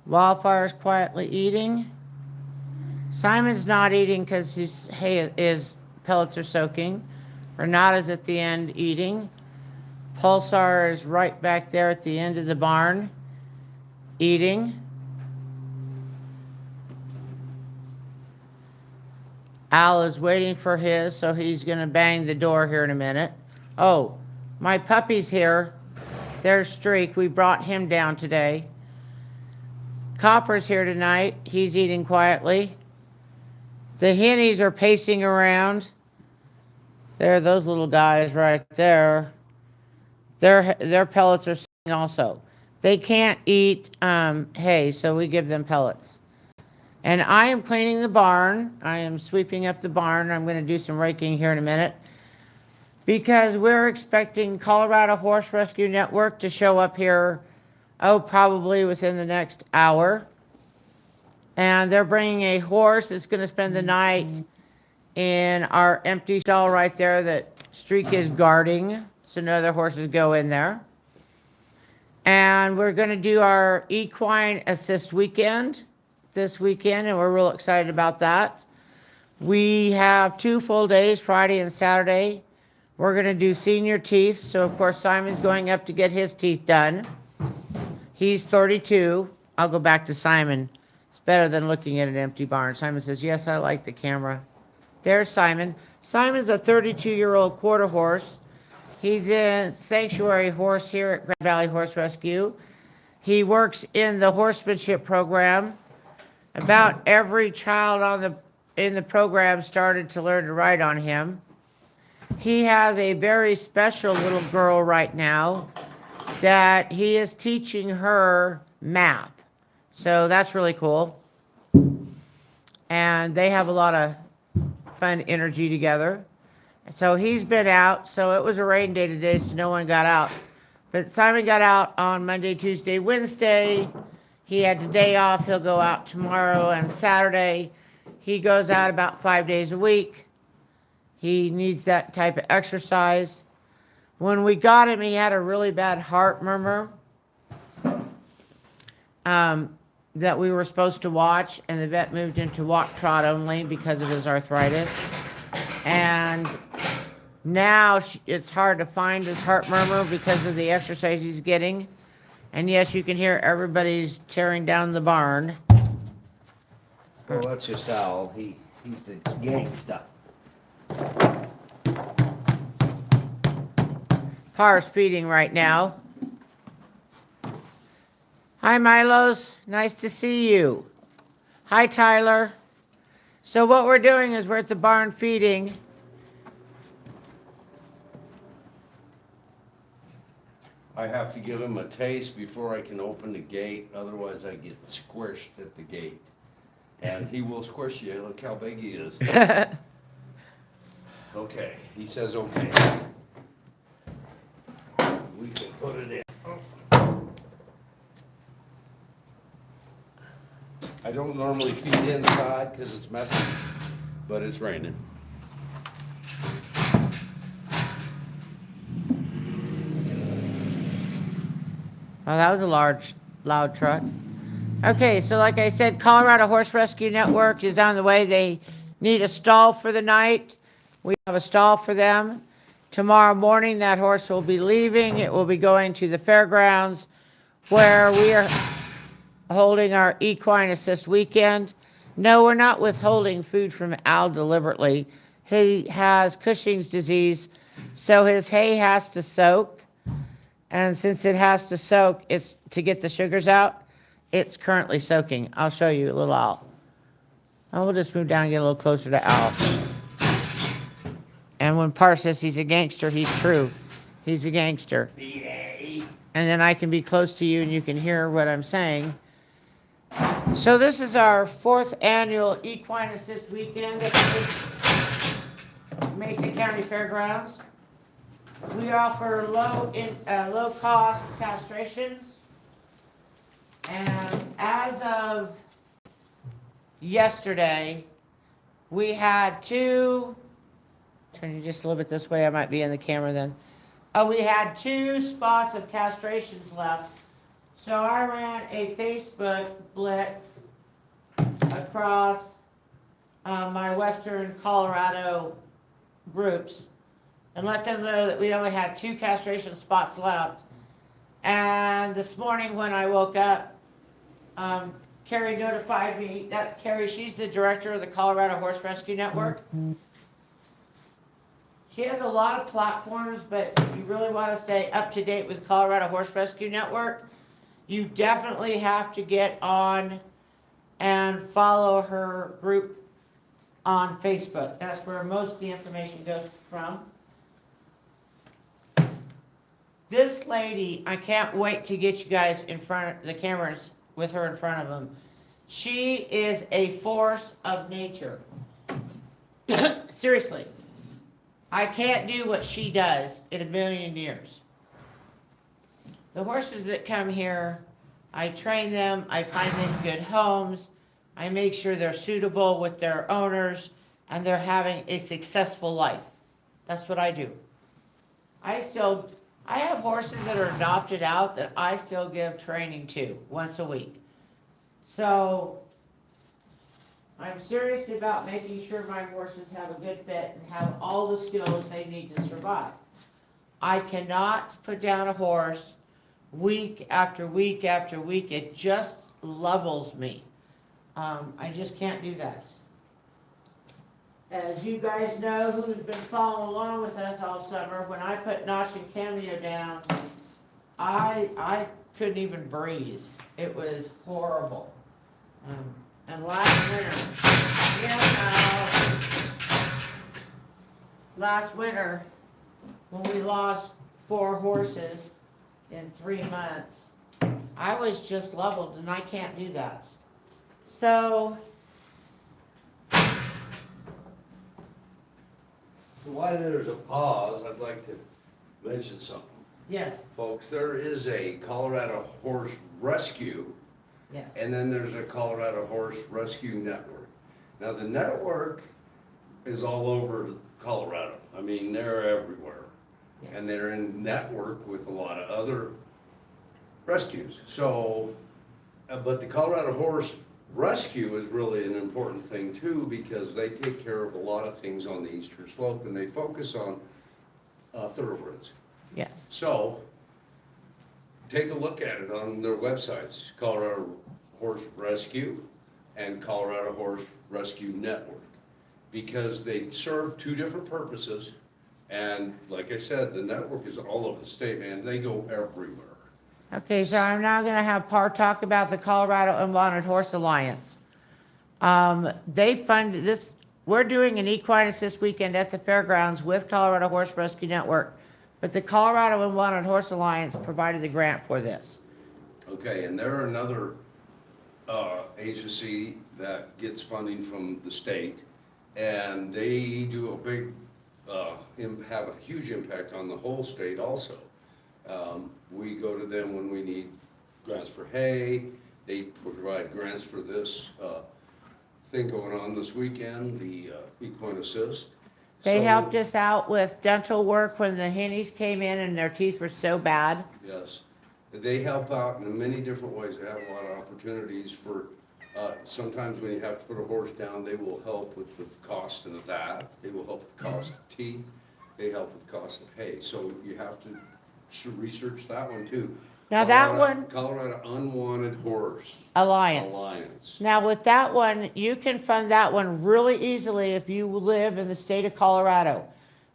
Wildfire's quietly eating. Simon's not eating because his pellets are soaking. Renata's at the end eating. Pulsar is right back there at the end of the barn eating. Al is waiting for his, so he's going to bang the door here in a minute. Oh, my puppy's here. There's Streak. We brought him down today. Copper's here tonight. He's eating quietly. The hennies are pacing around. There, those little guys right there. Their pellets are sitting also. They can't eat hay, so we give them pellets. And I am cleaning the barn. I am sweeping up the barn. I'm going to do some raking here in a minute because we're expecting Colorado Horse Rescue Network to show up here, probably within the next hour. And they're bringing a horse that's going to spend the night in our empty stall right there that Streak is guarding, so no other horses go in there. And we're going to do our equine assist weekend this weekend, and we're real excited about that. We have 2 full days, Friday and Saturday. We're going to do senior teeth, so of course Simon's going up to get his teeth done. He's 32. I'll go back to Simon. It's better than looking at an empty barn. Simon says, yes, I like the camera. There's Simon. Simon's a 32-year-old quarter horse. He's in Sanctuary Horse here at Grand Valley Horse Rescue. He works in the horsemanship program. About every child in the program started to learn to ride on him. He has a very special little girl right now that he is teaching her math. So that's really cool. And they have a lot of fun energy together. So he's been out. So it was a rain day today, so no one got out. But Simon got out on Monday, Tuesday, Wednesday. He had the day off. He'll go out tomorrow and Saturday. He goes out about 5 days a week. He needs that type of exercise. When we got him, he had a really bad heart murmur that we were supposed to watch, and the vet moved him to walk trot only because of his arthritis. And now it's hard to find his heart murmur because of the exercise he's getting. And yes, you can hear everybody's tearing down the barn. Well, that's just Al. He's the gangsta. Par's feeding right now. Hi, Milos. Nice to see you. Hi, Tyler. So what we're doing is we're at the barn feeding. I have to give him a taste before I can open the gate, otherwise I get squished at the gate. And he will squish you, look how big he is. Okay, he says okay. We can put it in. I don't normally feed inside because it's messy, but it's raining. Oh, that was a loud truck. Okay, so like I said, Colorado Horse Rescue Network is on the way. They need a stall for the night. We have a stall for them. Tomorrow morning, that horse will be leaving. It will be going to the fairgrounds where we are holding our equine assist weekend. No, we're not withholding food from Al deliberately. He has Cushing's disease, so his hay has to soak. And since it has to soak, it's to get the sugars out. It's currently soaking. I'll show you a little Al. We'll just move down and get a little closer to Al. And when Par says he's a gangster, he's true. He's a gangster. And then I can be close to you and you can hear what I'm saying. So this is our 4th annual Equine Assist Weekend at the Mason County Fairgrounds. We offer low-cost castrations. And as of yesterday, we had 2, turn you just a little bit this way, I might be in the camera then. We had 2 spots of castrations left. So I ran a Facebook blitz across my western Colorado groups and let them know that we only had 2 castration spots left. And this morning when I woke up, Carrie notified me, that's Carrie, she's the director of the Colorado Horse Rescue Network. She has a lot of platforms, but if you really want to stay up to date with Colorado Horse Rescue Network, you definitely have to get on and follow her group on Facebook. That's where most of the information goes from. This lady, I can't wait to get you guys in front of the cameras with her in front of them. She is a force of nature. Seriously. I can't do what she does in a million years. The horses that come here, I train them, I find them good homes, I make sure they're suitable with their owners, and they're having a successful life. That's what I do. I have horses that are adopted out that I still give training to once a week. So I'm serious about making sure my horses have a good fit and have all the skills they need to survive. I cannot put down a horse week after week after week. It just levels me. I just can't do that. As you guys know, who's been following along with us all summer, when I put Notch and Cameo down, I couldn't even breathe. It was horrible. And last winter, you know how last winter, when we lost 4 horses in 3 months, I was just leveled, and I can't do that. So While there's a pause, I'd like to mention something. yes, Folks, there is a Colorado Horse Rescue, yes, and then there's a Colorado Horse Rescue Network. Now, the network is all over Colorado. I mean, they're everywhere. yes. And they're in network with a lot of other rescues. So, but the Colorado Horse Rescue is really an important thing too, because they take care of a lot of things on the eastern slope, and they focus on thoroughbreds. Yes. So, take a look at it on their websites, Colorado Horse Rescue and Colorado Horse Rescue Network, because they serve 2 different purposes. And like I said, the network is all over the state, man. They go everywhere. Okay, so I'm now going to have Par talk about the Colorado Unwanted Horse Alliance. They fund this. We're doing an equine this weekend at the fairgrounds with Colorado Horse Rescue Network, but the Colorado Unwanted Horse Alliance provided the grant for this. Okay, and they're another agency that gets funding from the state, and they do a big, have a huge impact on the whole state also. We go to them when we need grants for hay. They provide grants for this thing going on this weekend, the Equine Assist. They So, helped us out with dental work when the hennies came in and their teeth were so bad. yes, they help out in many different ways. They have a lot of opportunities for, sometimes when you have to put a horse down, they will help with the cost of that. They will help with the cost of teeth. They help with the cost of hay. So you have to research that one too. Now that one, Colorado Unwanted Horse Alliance. Now with that one, you can fund that one really easily if you live in the state of Colorado.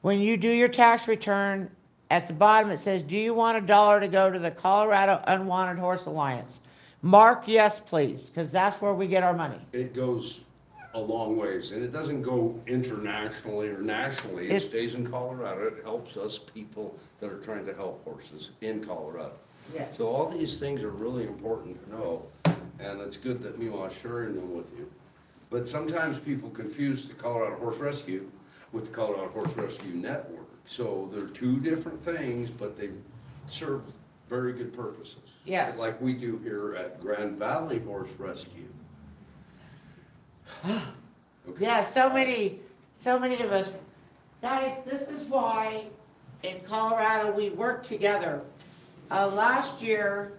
When you do your tax return, at the bottom it says, do you want $1 to go to the Colorado Unwanted Horse Alliance? Mark yes, please, because that's where we get our money. It goes a long ways, and it doesn't go internationally or nationally. It stays in Colorado. It helps us people that are trying to help horses in Colorado. Yes. So all these things are really important to know, and it's good that Mima's sharing them with you. But sometimes people confuse the Colorado Horse Rescue with the Colorado Horse Rescue Network. So they're 2 different things, but they serve very good purposes. Yes. Like we do here at Grand Valley Horse Rescue. Okay. Yeah, so many of us. Guys, this is why in Colorado we work together. Last year,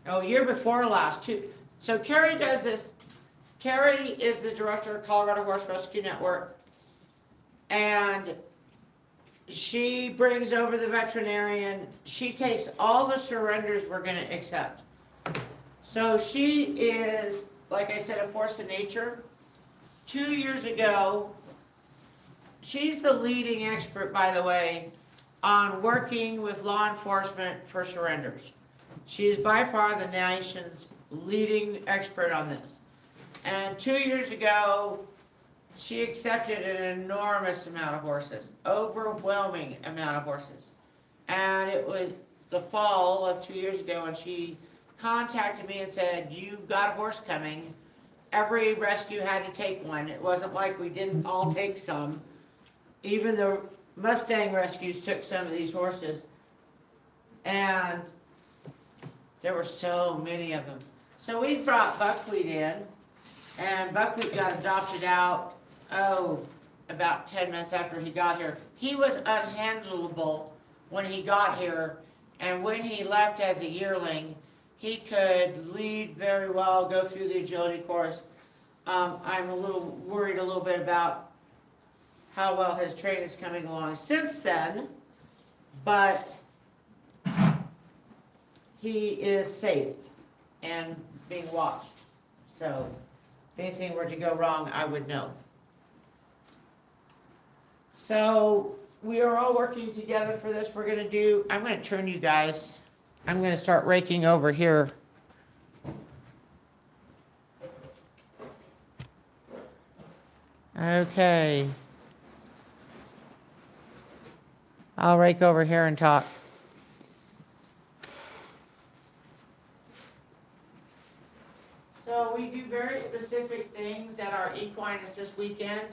Oh, year before last, too. So Carrie does this. Carrie is the director of Colorado Horse Rescue Network, and she brings over the veterinarian. She takes all the surrenders we're going to accept. So she is, like I said, a force of nature. 2 years ago, she's the leading expert, by the way, on working with law enforcement for surrenders. She is by far the nation's leading expert on this. And 2 years ago, she accepted an enormous amount of horses, overwhelming amount of horses. And it was the fall of 2 years ago, and she contacted me and said, "You've got a horse coming." Every rescue had to take one. It wasn't like we didn't all take some. Even the Mustang rescues took some of these horses. And there were so many of them. So we brought Buckwheat in, and Buckwheat got adopted out, about 10 minutes after he got here. He was unhandleable when he got here, and when he left as a yearling, he could lead very well, go through the agility course. I'm a little worried a little bit about how well his training is coming along since then, but he is safe and being watched. So if anything were to go wrong, I would know. So we are all working together for this. I'm going to turn you guys, I'm going to start raking over here. Okay. I'll rake over here and talk. So we do very specific things at our equine assist weekend.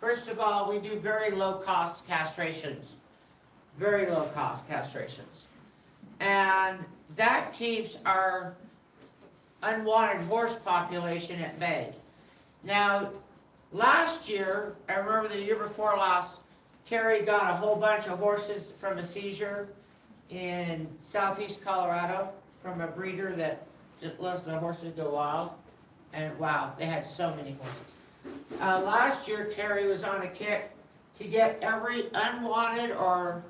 First of all, we do very low-cost castrations. Very low-cost castrations. And that keeps our unwanted horse population at bay. Now, last year, I remember the year before last, Carrie got a whole bunch of horses from a seizure in southeast Colorado from a breeder that just lets the horses go wild. And wow, they had so many horses. Last year, Carrie was on a kick to get every unwanted or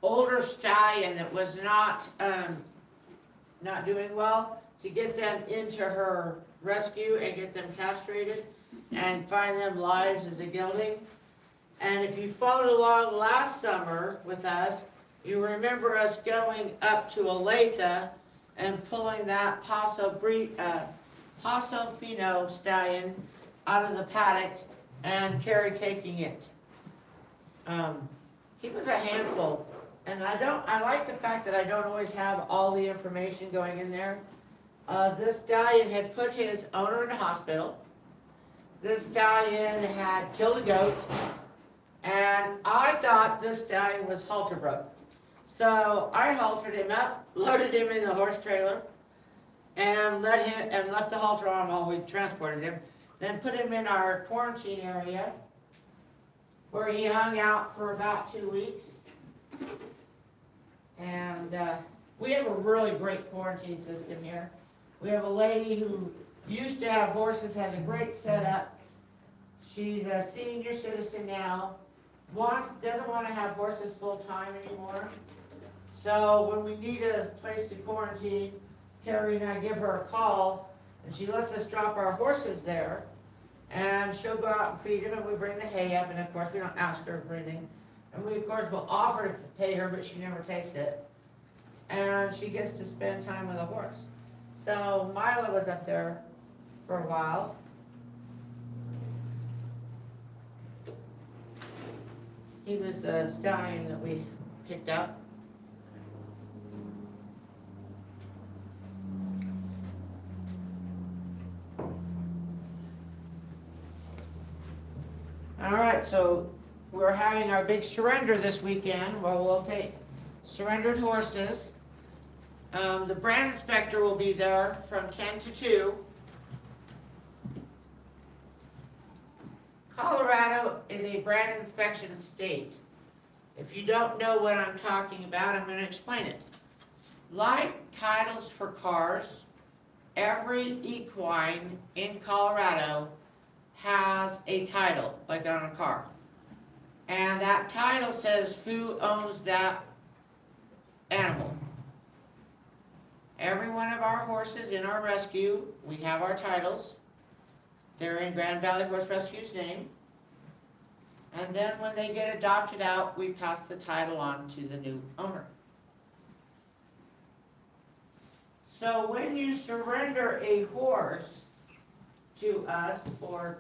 older stallion that was not doing well, to get them into her rescue and get them castrated and find them lives as a gelding. And if you followed along last summer with us, you remember us going up to Olathe and pulling that Paso Fino stallion out of the paddock and Carrie taking it. He was a handful, and I like the fact that I don't always have all the information going in there. This stallion had put his owner in the hospital. This stallion had killed a goat, and I thought this stallion was halter broke. So I haltered him up, loaded him in the horse trailer, and left the halter on while we transported him. Then put him in our quarantine area, where he hung out for about 2 weeks. And we have a really great quarantine system here. We have a lady who used to have horses, has a great setup. She's a senior citizen now, doesn't want to have horses full time anymore. So when we need a place to quarantine, Carrie and I give her a call, and she lets us drop our horses there, and she'll go out and feed them, and we bring the hay up, and of course we don't ask her for anything. And we of course will offer to pay her, but she never takes it. And she gets to spend time with a horse. So Milo was up there for a while. He was a stallion that we picked up. All right, so we're having our big surrender this weekend where we'll take surrendered horses. The brand inspector will be there from 10 to 2. Colorado is a brand inspection state. If you don't know what I'm talking about, I'm going to explain it. Like titles for cars, every equine in Colorado has a title, like on a car. And that title says who owns that animal. Every one of our horses in our rescue, we have our titles. They're in Grand Valley Horse Rescue's name. And then when they get adopted out, we pass the title on to the new owner. So when you surrender a horse to us, or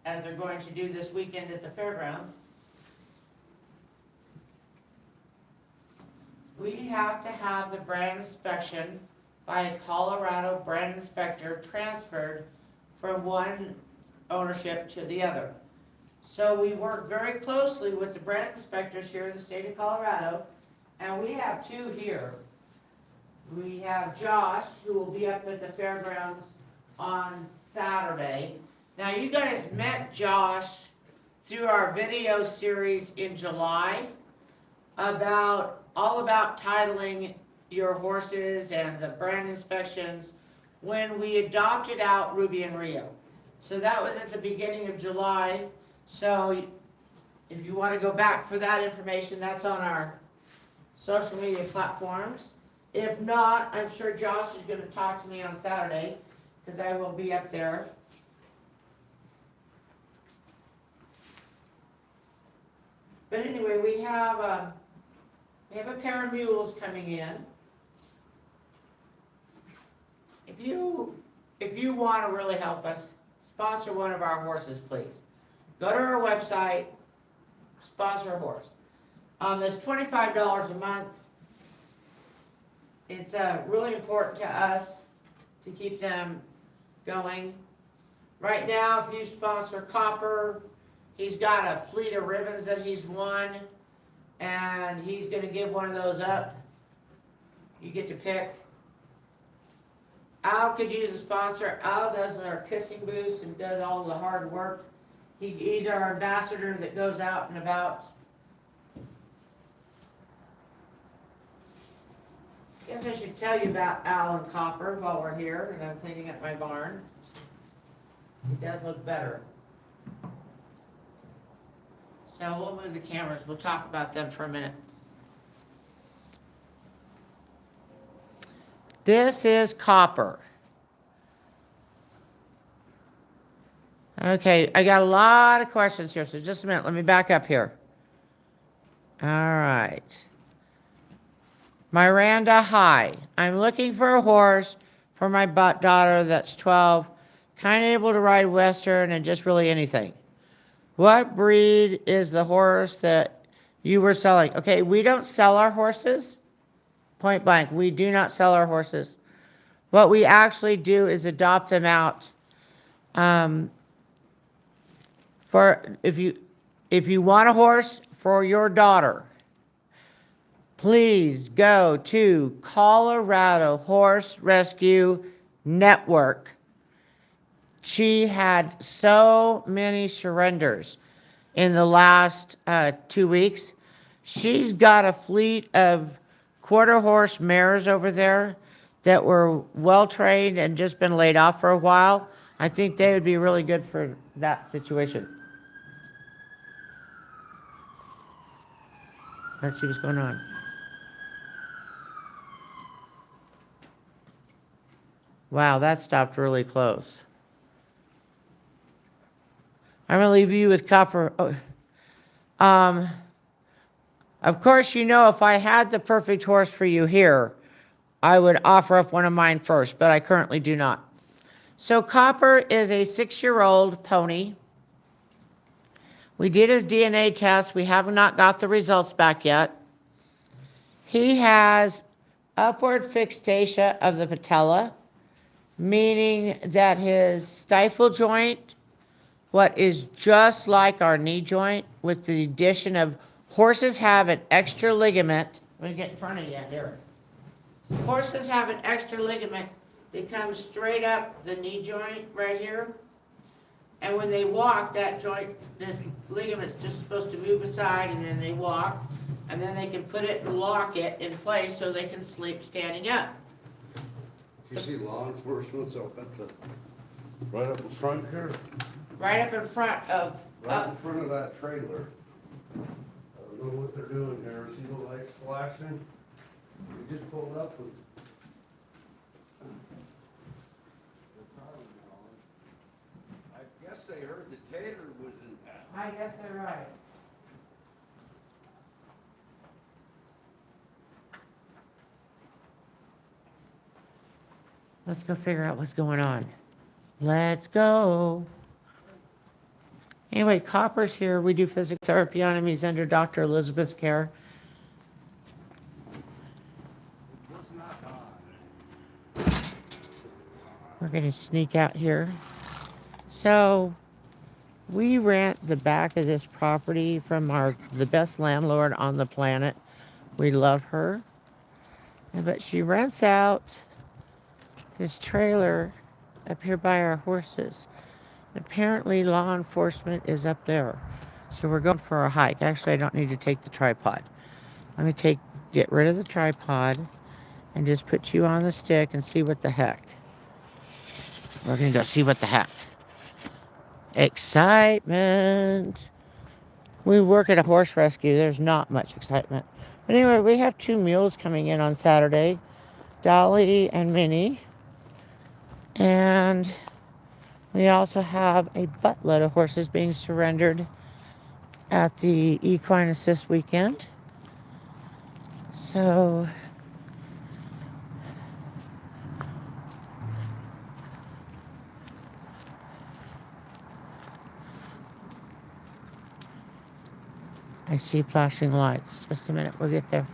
as they're going to do this weekend at the fairgrounds, we have to have the brand inspection by a Colorado brand inspector transferred from one ownership to the other. So we work very closely with the brand inspectors here in the state of Colorado, and we have two here. We have Josh, who will be up at the fairgrounds on Saturday. Now, you guys met Josh through our video series in July about all about titling your horses and the brand inspections when we adopted out Ruby and Rio. So that was at the beginning of July. So if you want to go back for that information, that's on our social media platforms. If not, I'm sure Josh is going to talk to me on Saturday, because I will be up there. But anyway, we have a pair of mules coming in. If you want to really help us, sponsor one of our horses, please. Go to our website, sponsor a horse. It's $25 a month. It's really important to us to keep them going. Right now, if you sponsor Copper, he's got a fleet of ribbons that he's won, and he's going to give one of those up. You get to pick. Al could use a sponsor. Al does our kissing booths and does all the hard work. He's our ambassador that goes out and about. I guess I should tell you about Al and Copper while we're here and I'm cleaning up my barn. It does look better. So we'll move the cameras. We'll talk about them for a minute. This is Copper. Okay, I got a lot of questions here, so just a minute. Let me back up here. All right. Miranda, hi. I'm looking for a horse for my daughter that's 12, kind of able to ride Western and just really anything. What breed is the horse that you were selling? Okay, we don't sell our horses. Point blank, we do not sell our horses. What we actually do is adopt them out. For if you want a horse for your daughter, please go to Colorado Horse Rescue Network. She had so many surrenders in the last 2 weeks. She's got a fleet of quarter horse mares over there that were well trained and just been laid off for a while. I think they would be really good for that situation. Let's see what's going on. Wow, that stopped really close. I'm going to leave you with Copper. Oh. Of course, you know, if I had the perfect horse for you here, I would offer up one of mine first, but I currently do not. So Copper is a 6-year-old pony. We did his DNA test. We have not got the results back yet. He has upward fixation of the patella, meaning that his stifle joint, what is just like our knee joint, with the addition of horses have an extra ligament. Let me get in front of you here. Horses have an extra ligament that comes straight up the knee joint right here. And when they walk, that joint, this ligament's just supposed to move aside and then they walk. And then they can put it and lock it in place so they can sleep standing up. You see law enforcement's up at the, right up in front here, Right up in front of, right in front of that trailer. I don't know what they're doing here. See the lights flashing? They just pulled up and. I guess they heard the tater was in town. I guess they're right. Let's go figure out what's going on. Let's go. Anyway, Copper's here. We do physical therapy on him. He's under Dr. Elizabeth's care. We're going to sneak out here. So, we rent the back of this property from the best landlord on the planet. We love her. But she rents out this trailer up here by our horses. Apparently law enforcement is up there. So we're going for a hike. Actually, I don't need to take the tripod. Let me get rid of the tripod and just put you on the stick and see what the heck. We're going to go see what the heck. Excitement. We work at a horse rescue. There's not much excitement. But anyway, we have 2 mules coming in on Saturday. Dolly and Minnie. And we also have a buttload of horses being surrendered at the Equine Assist weekend. So, I see flashing lights. Just a minute, we'll get there.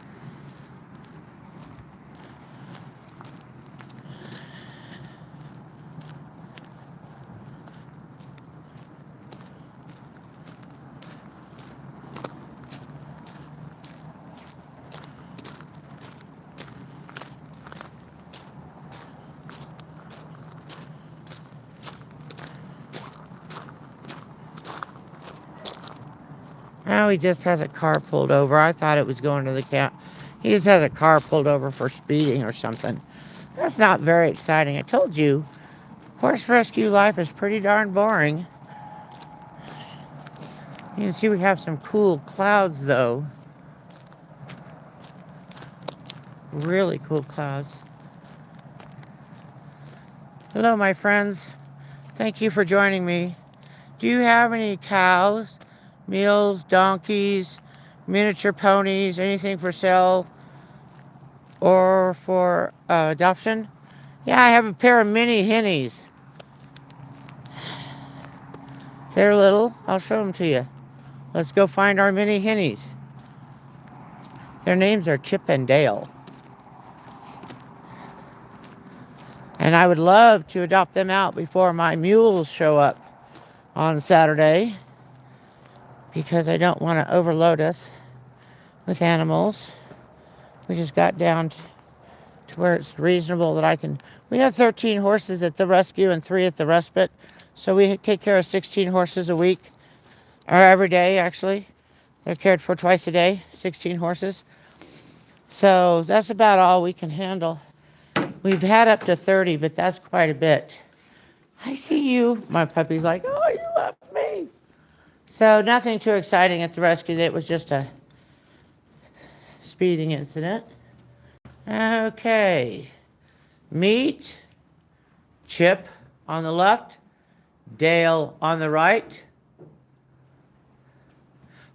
Now he just has a car pulled over. I thought it was going to the camp. He just has a car pulled over for speeding or something. That's not very exciting. I told you, horse rescue life is pretty darn boring. You can see we have some cool clouds though. Really cool clouds. Hello, my friends. Thank you for joining me. Do you have any cows, mules, donkeys, miniature ponies, anything for sale or for adoption? Yeah, I have a pair of mini hennies. They're little. I'll show them to you. Let's go find our mini hennies. Their names are Chip and Dale. And I would love to adopt them out before my mules show up on Saturday, because I don't want to overload us with animals. We just got down to where it's reasonable that I can. We have 13 horses at the rescue and 3 at the respite. So we take care of 16 horses a week, or every day actually. They're cared for twice a day, 16 horses. So that's about all we can handle. We've had up to 30, but that's quite a bit. I see you. My puppy's like, oh, you love me. So nothing too exciting at the rescue. It was just a speeding incident. Okay. Meet Chip on the left, Dale on the right.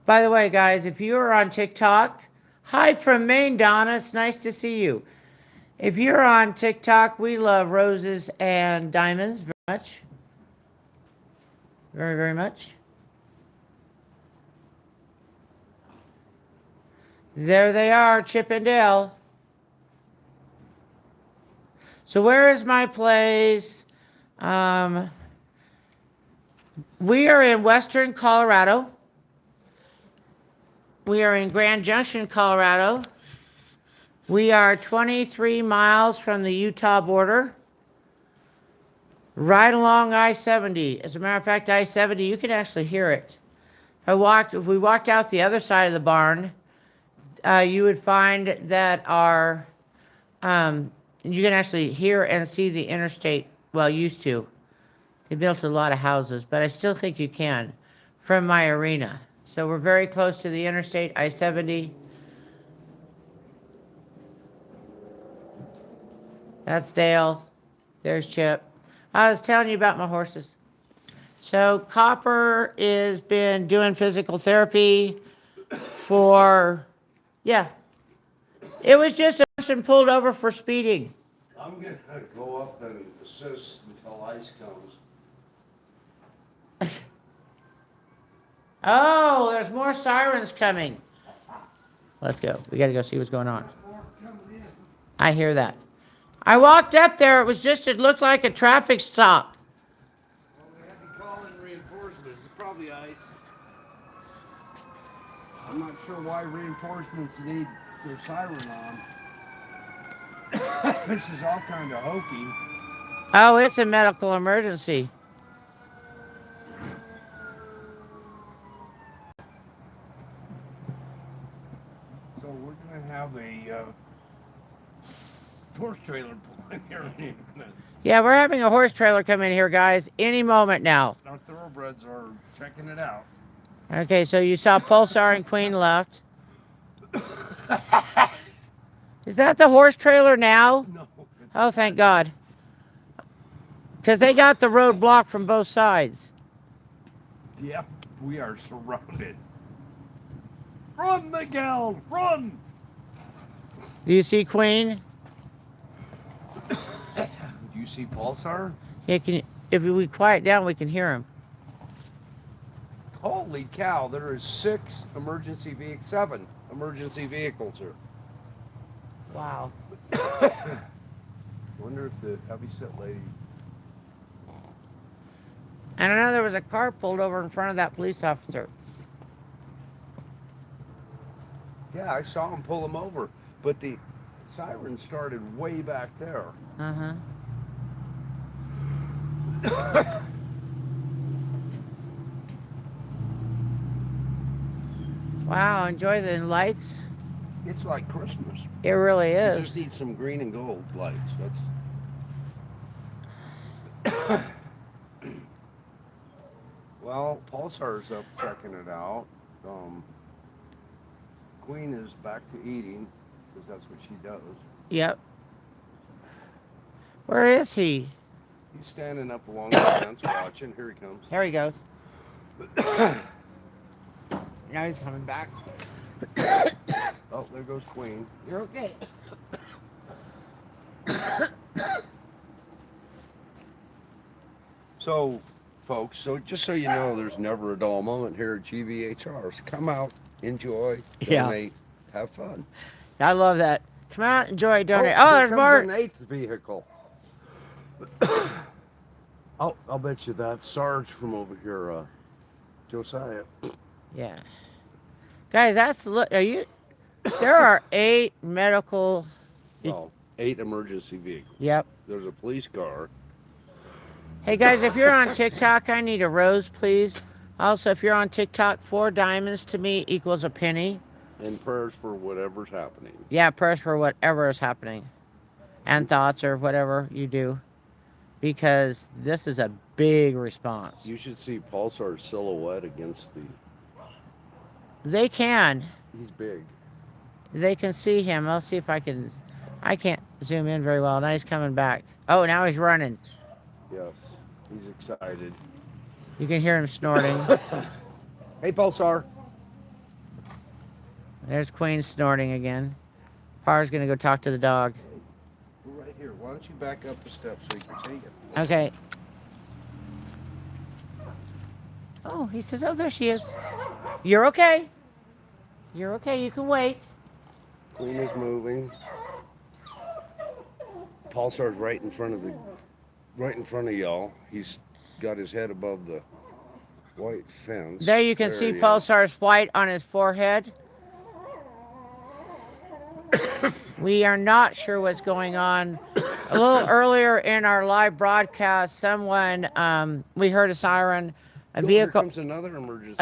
By the way, guys, if you are on TikTok, hi from Maine, Donna. It's nice to see you. If you're on TikTok, we love roses and diamonds very much. Very, very much. There they are, Chip and Dale. So where is my place? We are in western Colorado. We are in Grand Junction, Colorado. We are 23 miles from the Utah border, right along I-70. As a matter of fact, I-70, you can actually hear it. If we walked out the other side of the barn, You would find that you can actually hear and see the interstate. Well, used to. They built a lot of houses, but I still think you can from my arena. So we're very close to the interstate, I-70. That's Dale. There's Chip. I was telling you about my horses. So Copper has been doing physical therapy for, yeah. It was just a person pulled over for speeding. I'm gonna go up and assist until ice comes. Oh, there's more sirens coming. Let's go. We gotta go see what's going on. I hear that. I walked up there. It looked like a traffic stop. Well, we had to call in reinforcements. It's probably ice. I'm not sure why reinforcements need their siren on. This is all kind of hokey. Oh, it's a medical emergency. So we're gonna have a horse trailer pulling here in a minute. Yeah, we're having a horse trailer come in here, guys, any moment now. Our thoroughbreds are checking it out. Okay, so you saw Pulsar and Queen left. Is that the horse trailer now? No. Oh, thank God. Because they got the road blocked from both sides. Yep, we are surrounded. Run, Miguel, run! Do you see Queen? Do you see Pulsar? Yeah, if we quiet down, we can hear him. Holy cow, there is 7 emergency vehicles here. Wow. Wonder if the heavy set lady. And I know there was a car pulled over in front of that police officer. Yeah, I saw him pull him over, but the siren started way back there. Uh-huh. Wow, enjoy the lights. It's like Christmas. It really You is. just need some green and gold lights. That's. Well, Pulsar's up checking it out. Queen is back to eating, because that's what she does. Yep. Where is he? He's standing up along the fence watching. Here he comes. There he goes. Now he's coming back. Oh, there goes Queen. You're okay. So, folks, just so you know, there's never a dull moment here at GVHR. So come out, enjoy, donate, have fun. I love that. Come out, enjoy, donate. Oh, there's more. An 8th vehicle. Oh, I'll bet you that's Sarge from over here, Josiah. Yeah. Guys, look. There are 8 medical. Well, 8 emergency vehicles. Yep. There's a police car. Hey guys, if you're on TikTok, I need a rose, please. Also, if you're on TikTok, 4 diamonds to me equals a penny. And prayers for whatever's happening. Yeah, prayers for whatever is happening. And thoughts or whatever you do. Because this is a big response. You should see Pulsar's silhouette against the... They can. He's big. They can see him. I'll see if I can... I can't zoom in very well. Now he's coming back. Oh, now he's running. Yes, he's excited. You can hear him snorting. Hey, Pulsar. There's Queen snorting again. Par's gonna go talk to the dog. We're right here. Why don't you back up the steps so you can take it? Okay. Oh, he says, oh, there she is. You're okay. You're okay. You can wait. Queen is moving. Pulsar's right in front of y'all. He's got his head above the white fence. There you can see Pulsar's white on his forehead. We are not sure what's going on. A little earlier in our live broadcast, we heard a siren, a vehicle. Here comes another emergency.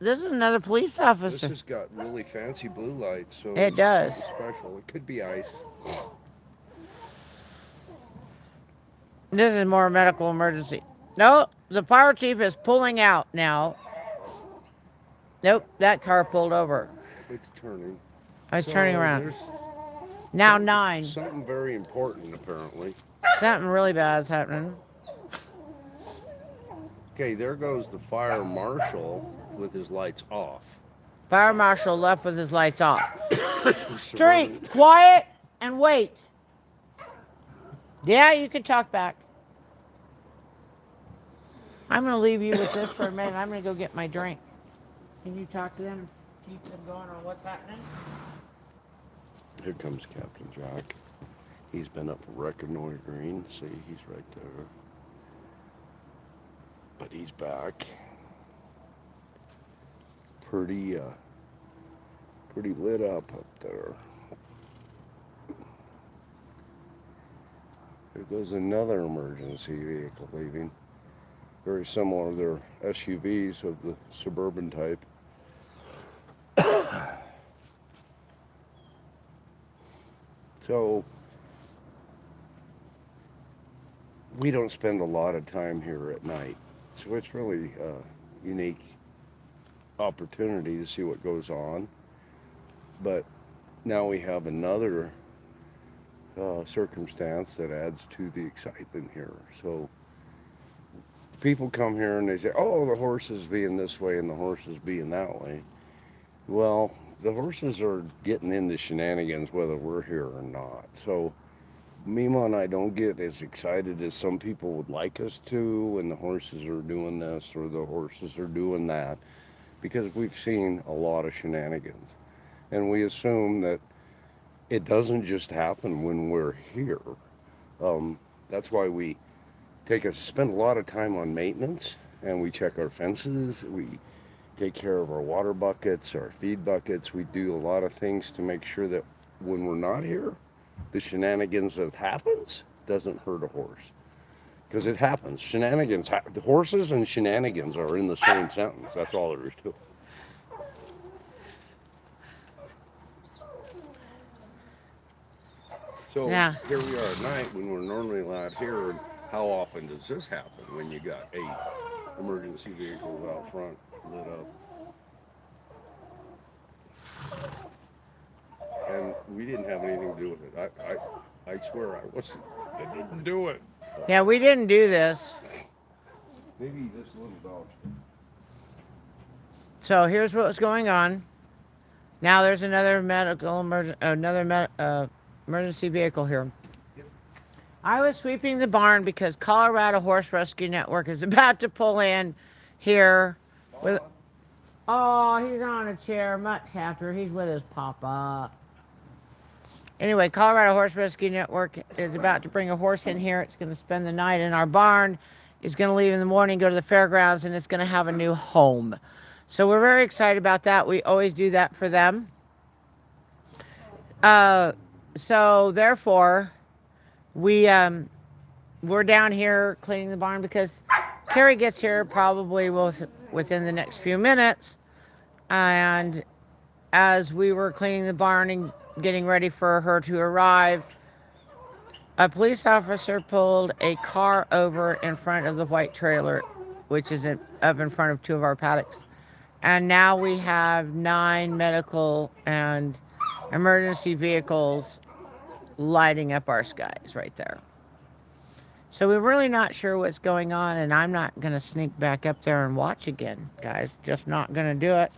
this is another police This officer. has got really fancy blue lights, so It it's does. something special. It could be ice. This is more medical emergency. No, the fire chief is pulling out now. Nope, that car pulled over. It's turning. I was turning So around. there's Now 9. something very important apparently. Something really bad is happening. Okay, there goes the fire marshal with his lights off. Fire marshal left with his lights off. Suburban- Street, quiet and wait. Yeah, you can talk back. I'm going to leave you with this for a minute. I'm going to go get my drink. Can you talk to them and keep them going on what's happening? Here comes Captain Jack. He's been up Reconnoitering. See, he's right there. But he's back. Pretty lit up there. There goes another emergency vehicle leaving. Very similar. They're SUVs of the suburban type. So we don't spend a lot of time here at night. So it's really a unique opportunity to see what goes on. But now we have another circumstance that adds to the excitement here. So people come here and they say, oh, the horses being this way and the horses being that way. Well, the horses are getting into shenanigans whether we're here or not. So Mima and I don't get as excited as some people would like us to when the horses are doing this or the horses are doing that, because we've seen a lot of shenanigans. And we assume that it doesn't just happen when we're here. That's why we spend a lot of time on maintenance, and we check our fences, we take care of our water buckets, our feed buckets. We do a lot of things to make sure that when we're not here, the shenanigans that happens doesn't hurt a horse. Because it happens. Shenanigans, the horses and shenanigans are in the same sentence. That's all there is to it. So Yeah. here we are at night when we're normally not here. And how often does this happen when you got 8 emergency vehicles out front lit up? And we didn't have anything to do with it. I swear I didn't do it. Yeah, we didn't do this. Maybe this little dog. So here's what's going on. Now there's another emergency vehicle here. Yep. I was sweeping the barn because Colorado Horse Rescue Network is about to pull in here with. Oh, he's on a chair, much happier. He's with his papa. Anyway, Colorado Horse Rescue Network is about to bring a horse in here. It's going to spend the night in our barn. It's going to leave in the morning, go to the fairgrounds, and it's going to have a new home. So we're very excited about that. We always do that for them. So therefore, we're down here cleaning the barn because Carrie gets here probably within the next few minutes. And as we were cleaning the barn and getting ready for her to arrive, a police officer pulled a car over in front of the white trailer, which is up in front of 2 of our paddocks. And now we have 9 medical and emergency vehicles lighting up our skies right there. So we're really not sure what's going on, and I'm not going to sneak back up there and watch again, guys. Just not going to do it.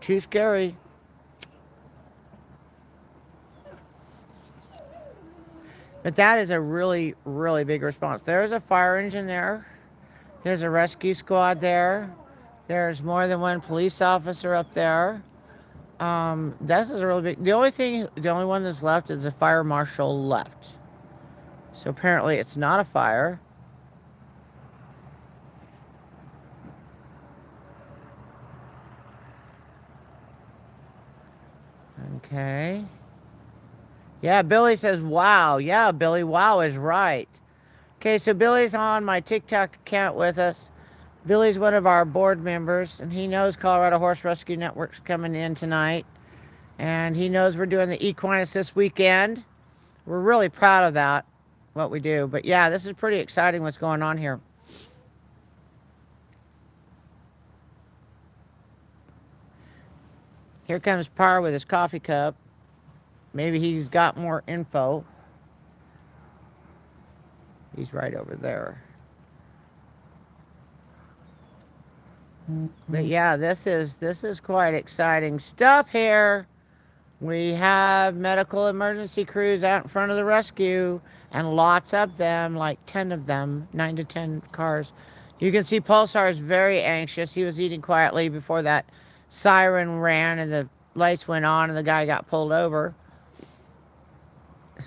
Too scary. But that is a really, really big response. There's a fire engine there. There's a rescue squad there. There's more than 1 police officer up there. This is a really big. The only one that's left is the fire marshal left. So apparently it's not a fire. Okay. Yeah, Billy says, wow. Yeah, Billy, wow is right. Okay, so Billy's on my TikTok account with us. Billy's one of our board members, and he knows Colorado Horse Rescue Network's coming in tonight. And he knows we're doing the equine assist weekend. We're really proud of that, what we do. But yeah, this is pretty exciting what's going on here. Here comes Parr with his coffee cup. Maybe he's got more info. He's right over there. But yeah, this is quite exciting stuff here. We have medical emergency crews out in front of the rescue, and lots of them, like 10 of them, 9 to 10 cars. You can see Pulsar is very anxious. He was eating quietly before that siren ran and the lights went on and the guy got pulled over.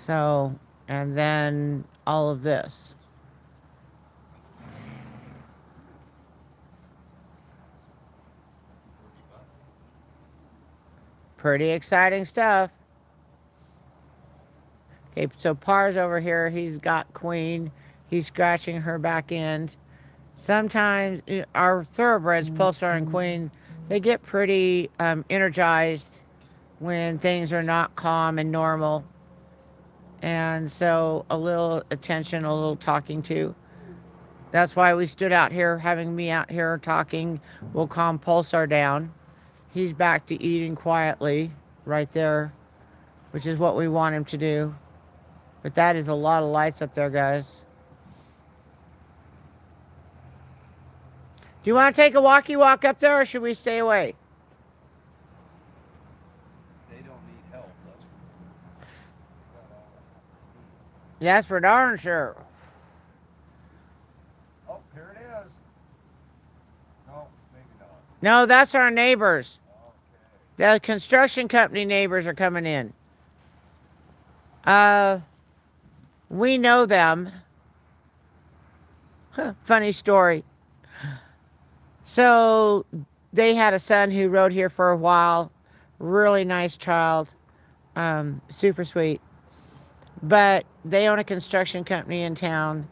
So, and then all of this. Pretty exciting stuff. Okay, so Parr's over here. He's got Queen. He's scratching her back end. Sometimes our thoroughbreds, Pulsar and Queen, they get pretty energized when things are not calm and normal. And so a little attention, a little talking to. That's why we stood out here, having me out here talking will calm Pulsar down. He's back to eating quietly right there, which is what we want him to do. But that is a lot of lights up there, guys. Do you want to take a walkie walk up there, or should we stay away? They don't need help, That's for darn sure. Oh, here it is. No, maybe not. No, that's our neighbors. Okay. The construction company neighbors are coming in. We know them. Funny story. So they had a son who rode here for a while. Really nice child. Super sweet. But they own a construction company in town,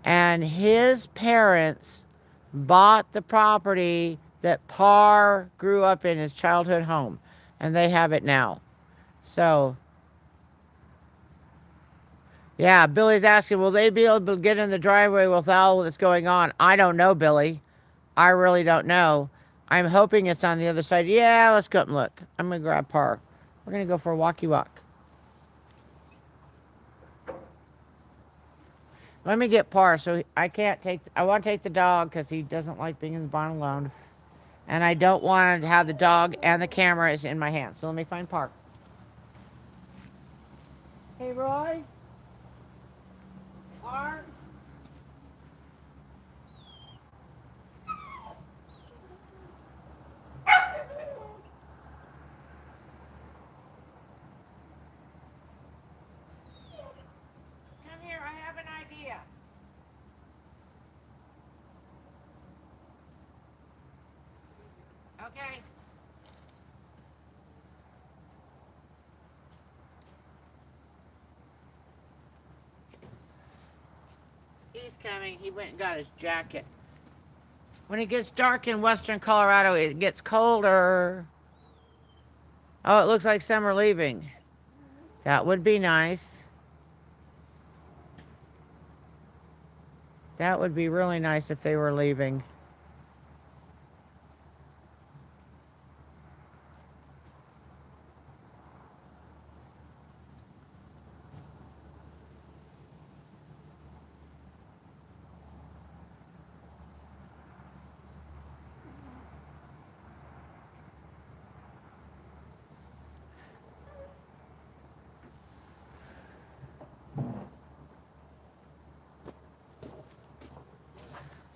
and his parents bought the property that Parr grew up in, his childhood home, and they have it now. So yeah, Billy's asking, will they be able to get in the driveway with all that's going on? I don't know, Billy. I really don't know. I'm hoping it's on the other side. Yeah, let's go up and look. I'm going to grab Parr. We're going to go for a walkie walk. Let me get Parr. So I want to take the dog because he doesn't like being in the barn alone. And I don't want to have the dog and the cameras in my hands. So let me find Parr. Hey, Roy. Parr. Come here, I have an idea. Okay. He's coming. He went and got his jacket. When it gets dark in western Colorado, it gets colder. Oh, it looks like some are leaving. That would be nice. That would be really nice if they were leaving.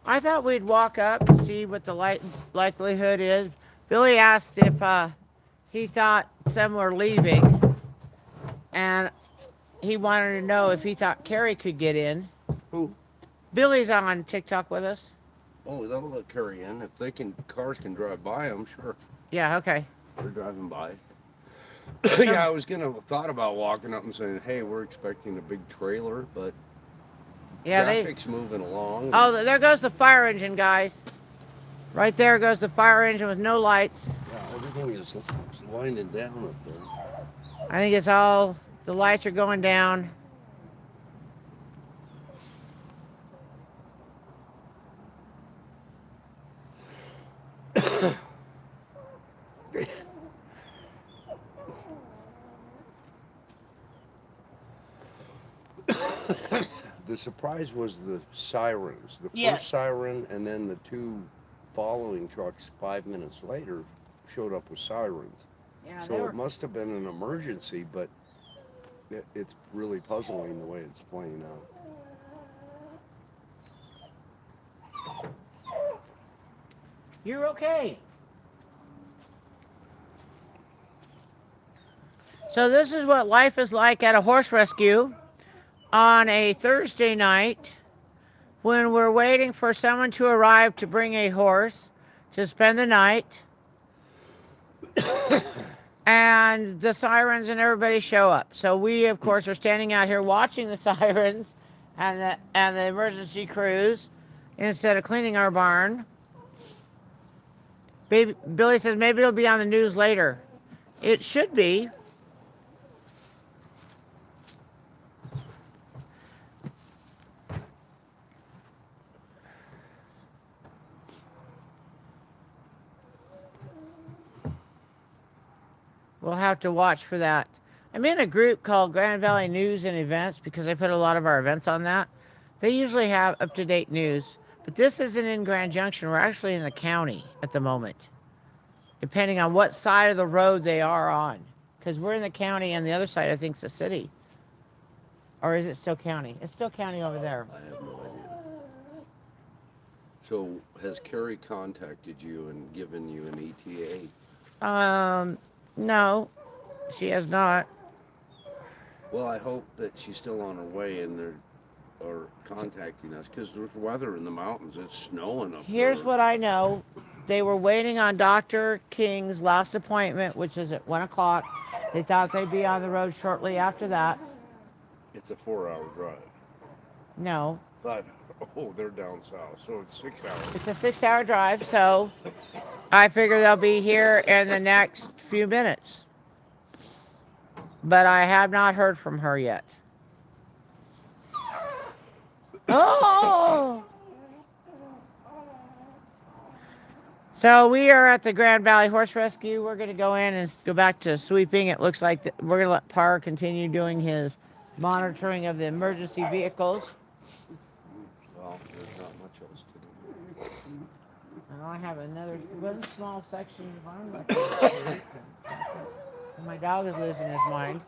I thought we'd walk up and see what the likelihood is. Billy asked if he thought some were leaving, and he wanted to know if he thought Carrie could get in. Who? Billy's on TikTok with us. Oh, they'll let Carrie in. If cars can drive by them, sure. Yeah, okay. They're driving by. Yeah, I was thought about walking up and saying, hey, we're expecting a big trailer, but yeah, traffic's moving along. Oh, there goes the fire engine, guys. Right there goes the fire engine with no lights. Yeah, everything is winding down up there. I think it's all, the lights are going down. The surprise was the sirens. The Yes. first siren and then the two following trucks 5 minutes later showed up with sirens. Yeah, So it must have been an emergency, but it's really puzzling the way it's playing out. You're okay. So this is what life is like at a horse rescue on a Thursday night when we're waiting for someone to arrive to bring a horse to spend the night. And the sirens and everybody show up. So we, of course, are standing out here watching the sirens and the emergency crews instead of cleaning our barn. Billy says maybe it'll be on the news later. It should be. We'll have to watch for that. I'm in a group called Grand Valley News and Events because I put a lot of our events on that. They usually have up-to-date news, but this isn't in Grand Junction. We're actually in the county at the moment, depending on what side of the road they are on. Because we're in the county and the other side, I think, is the city. Or is it still county? It's still county over there. I have no idea. So has Carrie contacted you and given you an ETA? No, she has not. Well, I hope that she's still on her way and they're contacting us because there's weather in the mountains. It's snowing up Here's there. what I know. They were waiting on Dr. King's last appointment, which is at 1 o'clock. They thought they'd be on the road shortly after that. It's a 4-hour drive. No. 5. Oh, they're down south, so it's 6 hours. It's a 6-hour drive, so I figure they'll be here in the next few minutes. But I have not heard from her yet. Oh! So we are at the Grand Valley Horse Rescue. We're going to go in and go back to sweeping. It looks like we're going to let Parr continue doing his monitoring of the emergency vehicles. Well, there's not much else to do. And I have one small section of barn left to sweep. And my dog is losing his mind.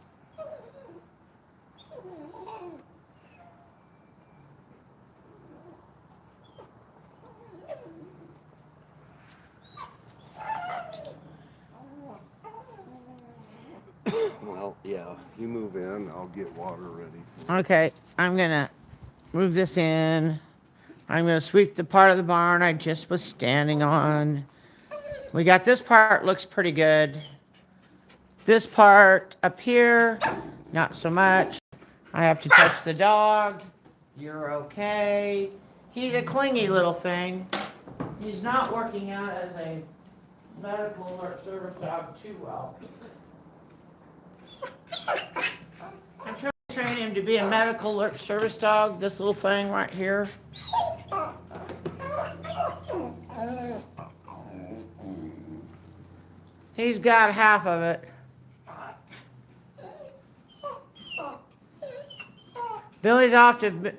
Well, yeah, you move in, I'll get water ready. Okay, I'm going to move this in. I'm going to sweep the part of the barn I just was standing on. We got this part, looks pretty good. This part up here, not so much. I have to touch the dog. You're okay. He's a clingy little thing. He's not working out as a medical alert service dog too well. I'm trying to train him to be a medical alert service dog, this little thing right here. He's got half of it. Billy's off to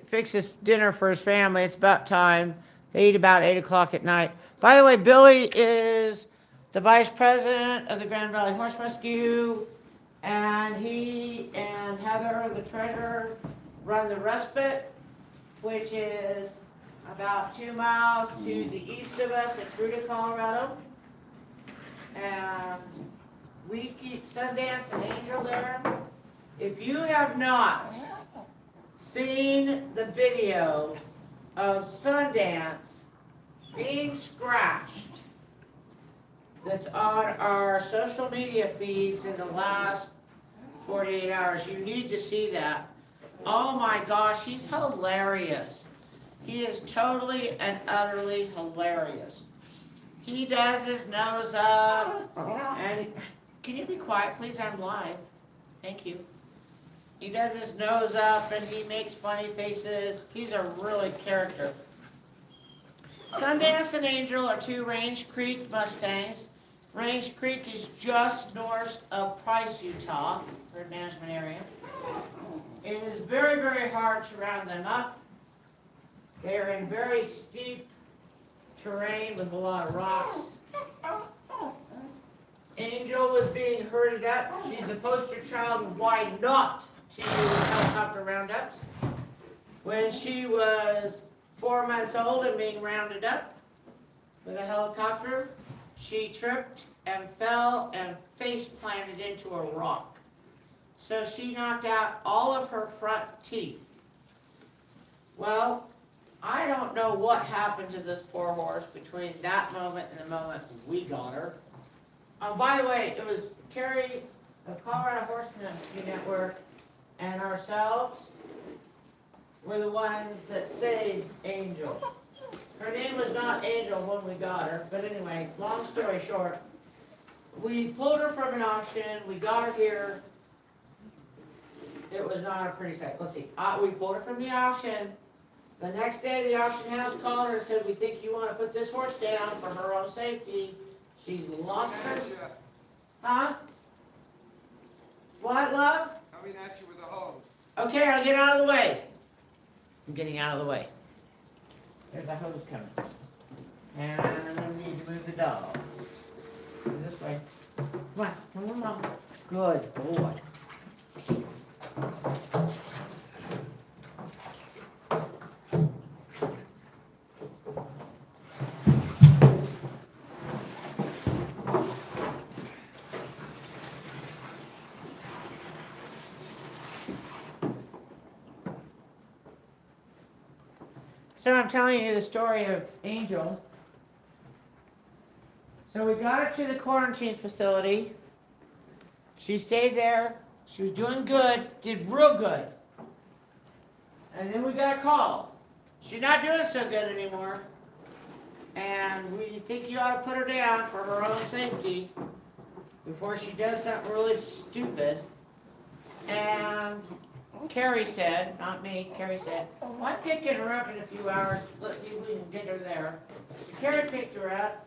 fix his dinner for his family. It's about time. They eat about 8 o'clock at night. By the way, Billy is the vice president of the Grand Valley Horse Rescue, and he and Heather, the treasurer, run the respite, which is about 2 miles to the east of us in Fruita, Colorado. And we keep Sundance and Angel there. If you have not seen the video of Sundance being scratched that's on our social media feeds in the last 48 hours, you need to see that. Oh my gosh, he's hilarious. He is totally and utterly hilarious. He does his nose up, and can you be quiet, please? I'm live. Thank you. He does his nose up, and he makes funny faces. He's a really character. Sundance and Angel are two Range Creek Mustangs. Range Creek is just north of Price, Utah, herd management area. It is very, very hard to round them up. They're in very steep terrain with a lot of rocks. Angel was being herded up. She's the poster child of why not to use helicopter roundups. When she was 4 months old and being rounded up with a helicopter, she tripped and fell and face planted into a rock. So she knocked out all of her front teeth. Well, I don't know what happened to this poor horse between that moment and the moment we got her. Oh, by the way, it was Carrie, the Colorado Horse Network, and ourselves were the ones that saved Angel. Her name was not Angel when we got her, but anyway, long story short, we pulled her from an auction, we got her here. It was not a pretty sight. Let's see, we pulled her from the auction. The next day, the auction house called her and said, we think you want to put this horse down for her own safety. She's lost her. Huh? What, love? Coming at you with a hose. Okay, I'll get out of the way. I'm getting out of the way. There's a hose coming. And we need to move the dog. Go this way. Come on, Mom. Good boy. So I'm telling you the story of Angel. So we got her to the quarantine facility. She stayed there. She was doing good, did real good. And then we got a call. She's not doing so good anymore. And we think you ought to put her down for her own safety before she does something really stupid. And Carrie said, not me, Carrie said, well, I'm picking her up in a few hours. Let's see if we can get her there. So Carrie picked her up.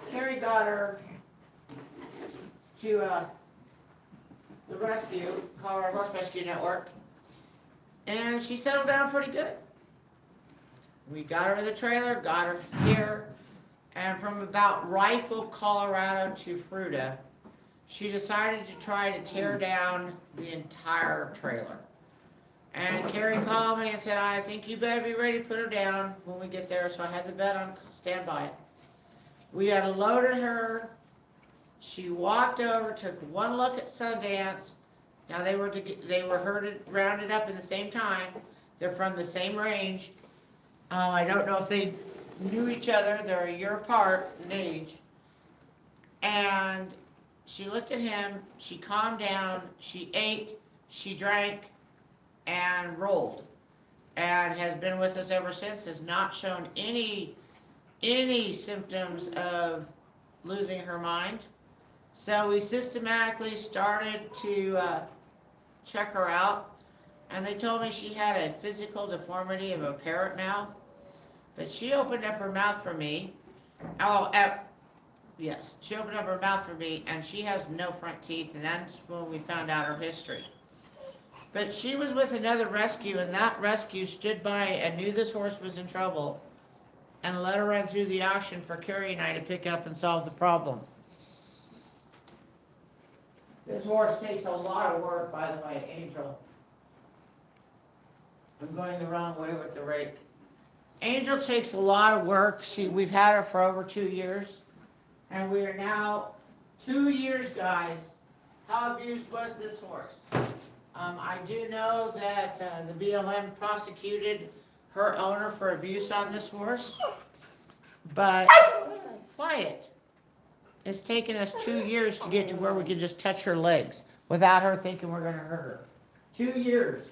Carrie got her to the rescue, Colorado Horse Rescue Network, and she settled down pretty good. We got her in the trailer, got her here, and from about Rifle, Colorado to Fruita, she decided to try to tear down the entire trailer. And Carrie called me and said, I think you better be ready to put her down when we get there. So I had the vet on standby. We had loaded her. She walked over, took one look at Sundance. Now they were rounded up at the same time. They're from the same range. I don't know if they knew each other. They're a year apart in age. And she looked at him. She calmed down. She ate. She drank. And rolled, and has been with us ever since, has not shown any symptoms of losing her mind. So we systematically started to check her out, and they told me she had a physical deformity of a parrot mouth, but she opened up her mouth for me. Yes, she opened up her mouth for me, and she has no front teeth, and that's when we found out her history. But she was with another rescue, and that rescue stood by and knew this horse was in trouble and let her run through the auction for Carrie and I to pick up and solve the problem. This horse takes a lot of work, by the way, Angel. I'm going the wrong way with the rake. Angel takes a lot of work. We've had her for over 2 years, and we are now 2 years, guys. How abused was this horse? I do know that the BLM prosecuted her owner for abuse on this horse, but quiet. It's taken us 2 years to get to where we can just touch her legs without her thinking we're going to hurt her. 2 years.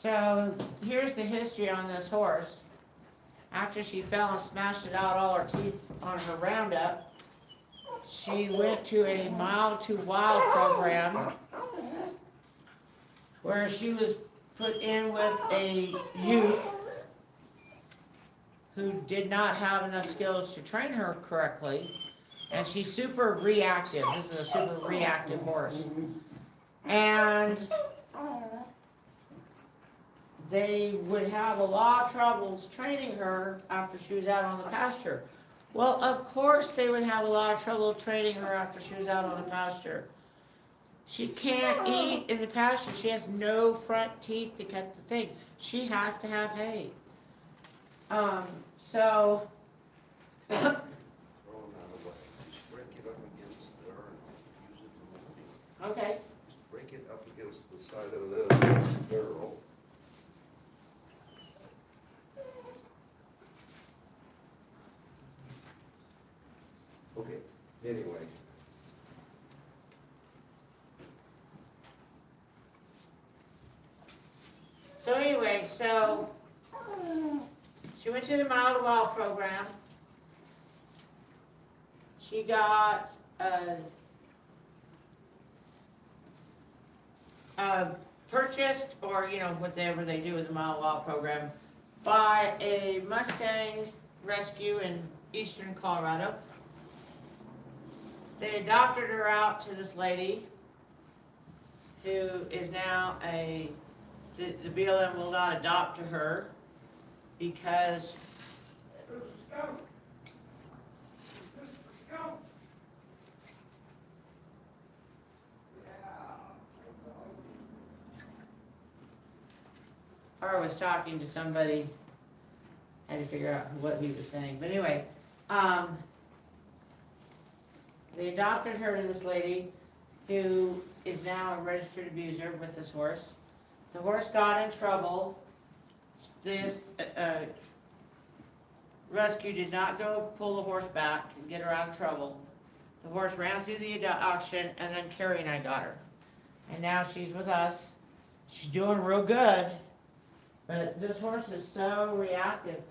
So here's the history on this horse. After she fell and smashed it out all her teeth on her roundup, she went to a Mild to Wild program where she was put in with a youth who did not have enough skills to train her correctly, and she's super reactive. This is a super reactive horse. And they would have a lot of troubles training her after she was out on the pasture. Well, of course they would have a lot of trouble training her after she was out on the pasture. She can't eat in the pasture. She has no front teeth to cut the thing. She has to have hay. So Throw them out of the way. Just break it up against the urn. Use it for moving. okay. Just break it up against the side of this barrel. Okay, anyway. So anyway, so she went to the Mild to Wild program. She got purchased, or whatever they do with the Mild to Wild program, by a Mustang rescue in eastern Colorado. They adopted her out to this lady who is now the BLM will not adopt to her because I was talking to somebody. I had to figure out what he was saying. But anyway, they adopted her to this lady who is now a registered abuser with this horse. The horse got in trouble. This rescue did not go pull the horse back and get her out of trouble. The horse ran through the auction, and then Carrie and I got her. And now she's with us. She's doing real good. But this horse is so reactive.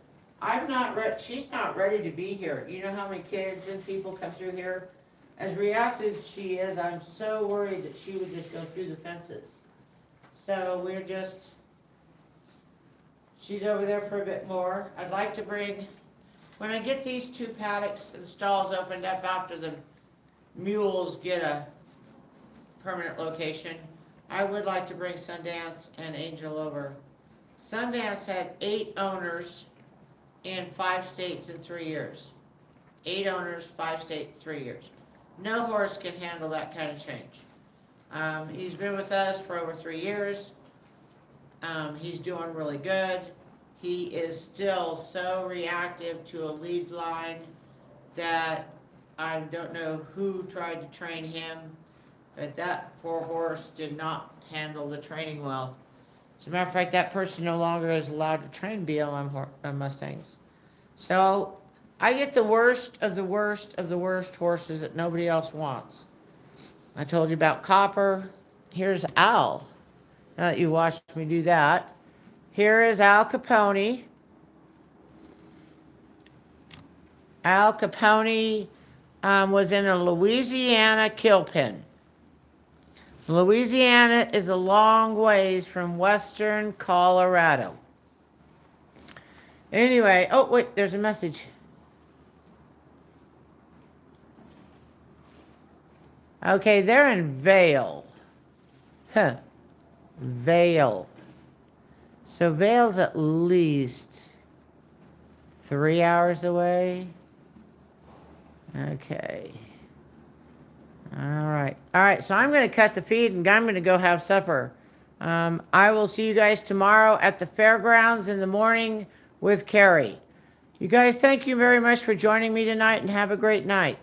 She's not ready to be here. You know how many kids and people come through here? As reactive she is, I'm so worried that she would just go through the fences. So she's over there for a bit more. I'd like to when I get these two paddocks and stalls opened up after the mules get a permanent location, I would like to bring Sundance and Angel over. Sundance had 8 owners in 5 states in 3 years. 8 owners, 5 states, 3 years. No horse can handle that kind of change. He's been with us for over 3 years. He's doing really good. He is still so reactive to a lead line that I don't know who tried to train him, but that poor horse did not handle the training well. As a matter of fact, that person no longer is allowed to train BLM Mustangs. So I get the worst of the worst of the worst horses that nobody else wants. I told you about Copper. Here's Al. Now that you watched me do that. Here is Al Capone. Al Capone was in a Louisiana kill pen. Louisiana is a long ways from western Colorado. Anyway, oh wait, there's a message. Okay, they're in Vail. Vail. So Vail's at least 3 hours away. Okay. All right, so I'm going to cut the feed and I'm going to go have supper. I will see you guys tomorrow at the fairgrounds in the morning with Carrie. You guys, thank you very much for joining me tonight and have a great night.